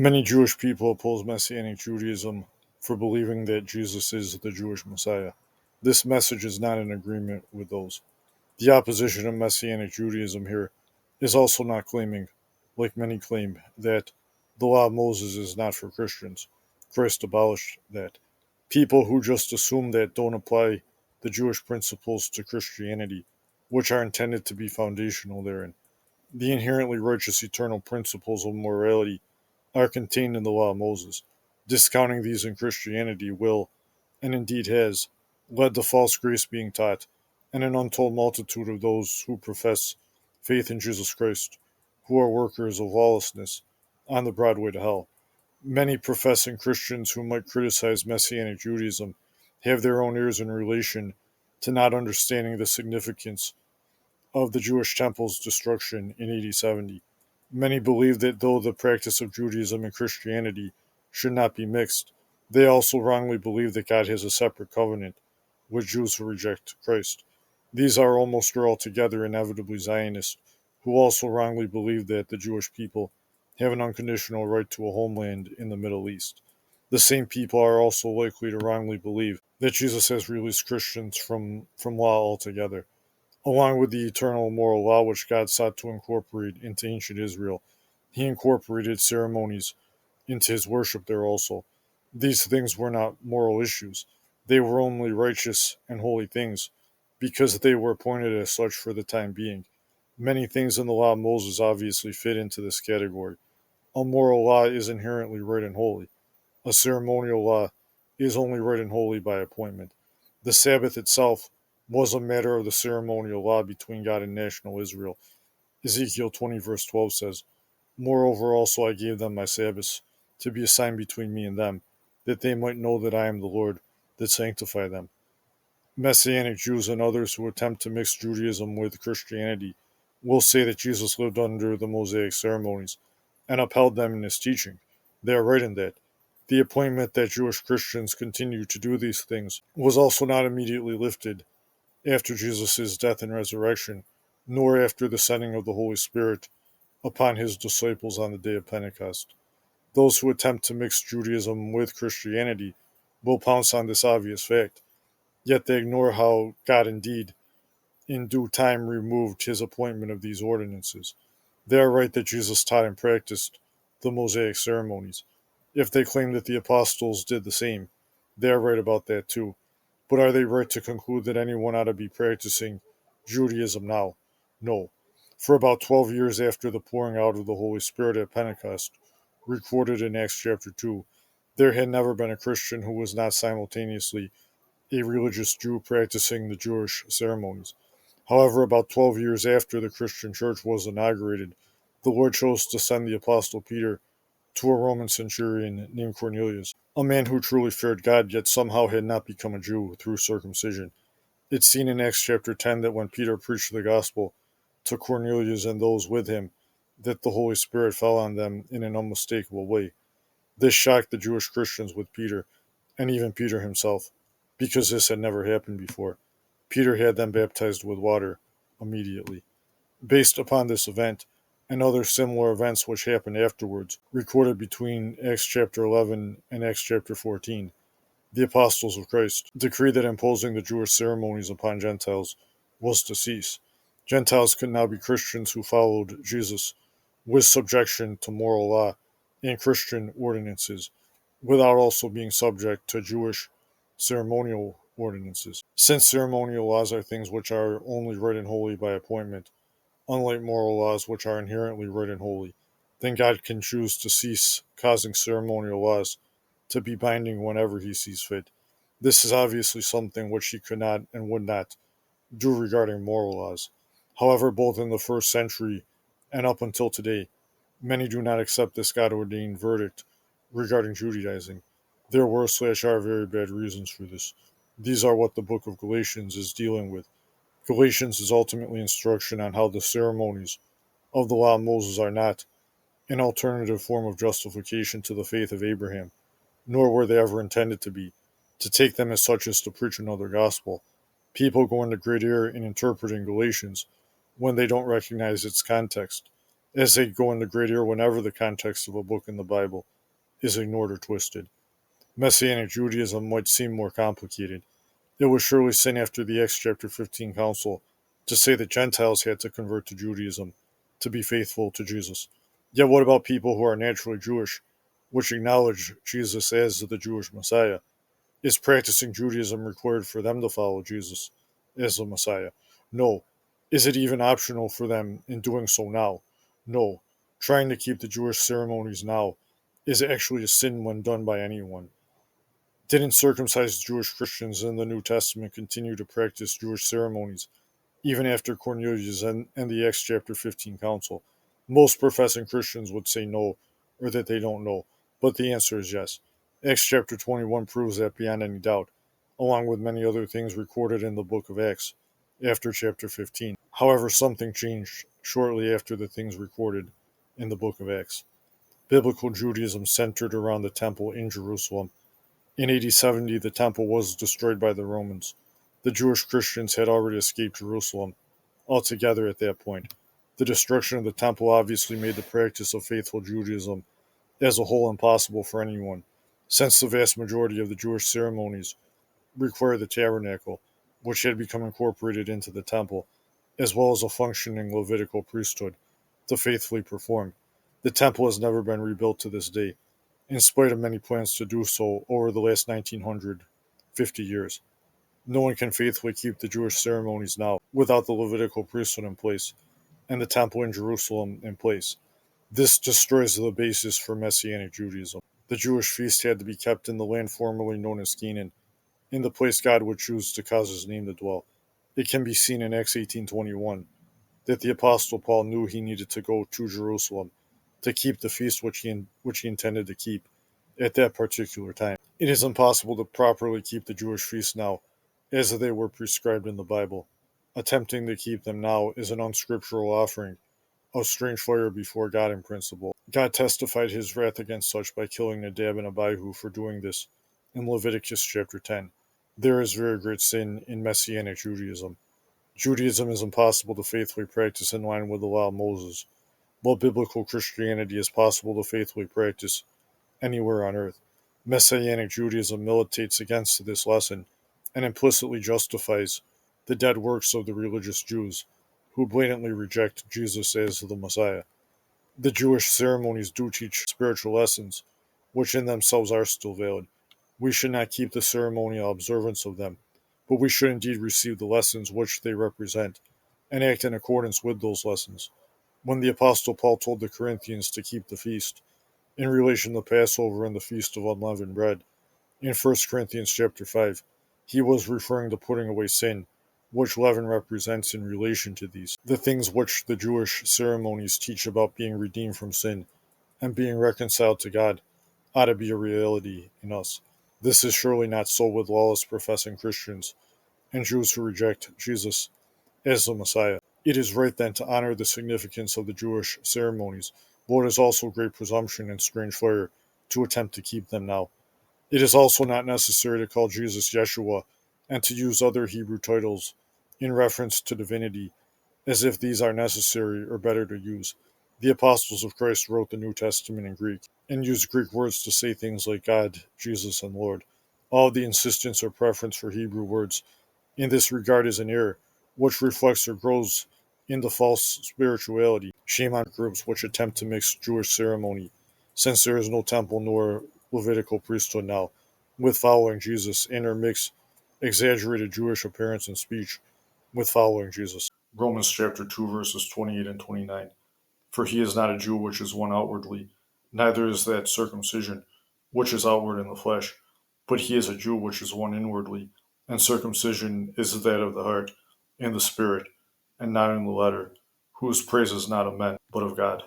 Many Jewish people oppose Messianic Judaism for believing that Jesus is the Jewish Messiah. This message is not in agreement with those. The opposition of Messianic Judaism here is also not claiming, like many claim, that the law of Moses is not for Christians. Christ abolished that. People who just assume that don't apply the Jewish principles to Christianity, which are intended to be foundational therein. The inherently righteous eternal principles of morality are contained in the law of Moses. Discounting these in Christianity will, and indeed has, led to false grace being taught, and an untold multitude of those who profess faith in Jesus Christ, who are workers of lawlessness, on the broad way to hell. Many professing Christians who might criticize Messianic Judaism have their own ears in relation to not understanding the significance of the Jewish temple's destruction in AD 70. Many believe that though the practice of Judaism and Christianity should not be mixed, they also wrongly believe that God has a separate covenant with Jews who reject Christ. These are almost or altogether inevitably Zionists, who also wrongly believe that the Jewish people have an unconditional right to a homeland in the Middle East. The same people are also likely to wrongly believe that Jesus has released Christians from law altogether. Along with the eternal moral law which God sought to incorporate into ancient Israel, he incorporated ceremonies into his worship there also. These things were not moral issues. They were only righteous and holy things, because they were appointed as such for the time being. Many things in the law of Moses obviously fit into this category. A moral law is inherently right and holy. A ceremonial law is only right and holy by appointment. The Sabbath itself was a matter of the ceremonial law between God and national Israel. Ezekiel 20, verse 12 says, "Moreover also I gave them my Sabbaths to be a sign between me and them, that they might know that I am the Lord that sanctify them." Messianic Jews and others who attempt to mix Judaism with Christianity will say that Jesus lived under the Mosaic ceremonies and upheld them in his teaching. They are right in that. The appointment that Jewish Christians continue to do these things was also not immediately lifted after Jesus' death and resurrection, nor after the sending of the Holy Spirit upon his disciples on the day of Pentecost. Those who attempt to mix Judaism with Christianity will pounce on this obvious fact, yet they ignore how God indeed, in due time, removed his appointment of these ordinances. They are right that Jesus taught and practiced the Mosaic ceremonies. If they claim that the apostles did the same, they are right about that too. But are they right to conclude that anyone ought to be practicing Judaism now? No. For about 12 years after the pouring out of the Holy Spirit at Pentecost, recorded in Acts chapter 2, there had never been a Christian who was not simultaneously a religious Jew practicing the Jewish ceremonies. However, about 12 years after the Christian church was inaugurated, the Lord chose to send the Apostle Peter to a Roman centurion named Cornelius, a man who truly feared God yet somehow had not become a Jew through circumcision. It's seen in Acts chapter 10 that when Peter preached the gospel to Cornelius and those with him, that the Holy Spirit fell on them in an unmistakable way. This shocked the Jewish Christians with Peter, and even Peter himself, because this had never happened before. Peter had them baptized with water immediately. Based upon this event, and other similar events which happened afterwards, recorded between Acts chapter 11 and Acts chapter 14, the apostles of Christ decreed that imposing the Jewish ceremonies upon Gentiles was to cease. Gentiles could now be Christians who followed Jesus with subjection to moral law and Christian ordinances, without also being subject to Jewish ceremonial ordinances. Since ceremonial laws are things which are only right and holy by appointment, unlike moral laws which are inherently right and holy, then God can choose to cease causing ceremonial laws to be binding whenever he sees fit. This is obviously something which he could not and would not do regarding moral laws. However, both in the first century and up until today, many do not accept this God ordained verdict regarding Judaizing. There were/are very bad reasons for this. These are what the book of Galatians is dealing with. Galatians is ultimately instruction on how the ceremonies of the law of Moses are not an alternative form of justification to the faith of Abraham, nor were they ever intended to be. To take them as such as to preach another gospel. People go into great error in interpreting Galatians when they don't recognize its context. as they go into great error whenever the context of a book in the Bible is ignored or twisted. Messianic Judaism might seem more complicated. It was surely sin after the Acts chapter 15 council to say that Gentiles had to convert to Judaism to be faithful to Jesus. Yet what about people who are naturally Jewish, which acknowledge Jesus as the Jewish Messiah? Is practicing Judaism required for them to follow Jesus as the Messiah? No. Is it even optional for them in doing so now? No. Trying to keep the Jewish ceremonies now is actually a sin when done by anyone. Didn't circumcised Jewish Christians in the New Testament continue to practice Jewish ceremonies even after Cornelius and the Acts chapter 15 council? Most professing Christians would say no, or that they don't know, but the answer is yes. Acts chapter 21 proves that beyond any doubt, along with many other things recorded in the book of Acts after chapter 15. However, something changed shortly after the things recorded in the book of Acts. Biblical Judaism centered around the temple in Jerusalem. In AD 70, the temple was destroyed by the Romans. The Jewish Christians had already escaped Jerusalem altogether at that point. The destruction of the temple obviously made the practice of faithful Judaism as a whole impossible for anyone, since the vast majority of the Jewish ceremonies required the tabernacle, which had become incorporated into the temple, as well as a functioning Levitical priesthood, to faithfully perform. The temple has never been rebuilt to this day, in spite of many plans to do so over the last 1950 years. No one can faithfully keep the Jewish ceremonies now without the Levitical priesthood in place and the temple in Jerusalem in place. This destroys the basis for Messianic Judaism. The Jewish feast had to be kept in the land formerly known as Canaan, in the place God would choose to cause his name to dwell. It can be seen in Acts 18:21 that the Apostle Paul knew he needed to go to Jerusalem to keep the feast which he intended to keep at that particular time. It is impossible to properly keep the Jewish feasts now, as they were prescribed in the Bible. Attempting to keep them now is an unscriptural offering of strange fire before God in principle. God testified his wrath against such by killing Nadab and Abihu for doing this in Leviticus chapter 10. There is very great sin in Messianic Judaism. Judaism is impossible to faithfully practice in line with the law of Moses, while biblical Christianity is possible to faithfully practice anywhere on earth. Messianic Judaism militates against this lesson and implicitly justifies the dead works of the religious Jews who blatantly reject Jesus as the Messiah. The Jewish ceremonies do teach spiritual lessons, which in themselves are still valid. We should not keep the ceremonial observance of them, but we should indeed receive the lessons which they represent and act in accordance with those lessons. When the Apostle Paul told the Corinthians to keep the feast, in relation to Passover and the Feast of Unleavened Bread, in 1 Corinthians chapter 5, he was referring to putting away sin, which leaven represents in relation to these. The things which the Jewish ceremonies teach about being redeemed from sin and being reconciled to God ought to be a reality in us. This is surely not so with lawless professing Christians and Jews who reject Jesus as the Messiah. It is right then to honor the significance of the Jewish ceremonies, but it is also great presumption and strange fire to attempt to keep them now. It is also not necessary to call Jesus Yeshua and to use other Hebrew titles in reference to divinity as if these are necessary or better to use. The apostles of Christ wrote the New Testament in Greek and used Greek words to say things like God, Jesus, and Lord. All of the insistence or preference for Hebrew words in this regard is an error, which reflects or grows into false spirituality. Shame on groups which attempt to mix Jewish ceremony, since there is no temple nor Levitical priesthood now, with following Jesus, and or mix exaggerated Jewish appearance and speech with following Jesus. Romans chapter 2 verses 28 and 29. For he is not a Jew which is one outwardly, neither is that circumcision which is outward in the flesh, but he is a Jew which is one inwardly, and circumcision is that of the heart, in the spirit, and not in the letter, whose praise is not of men, but of God.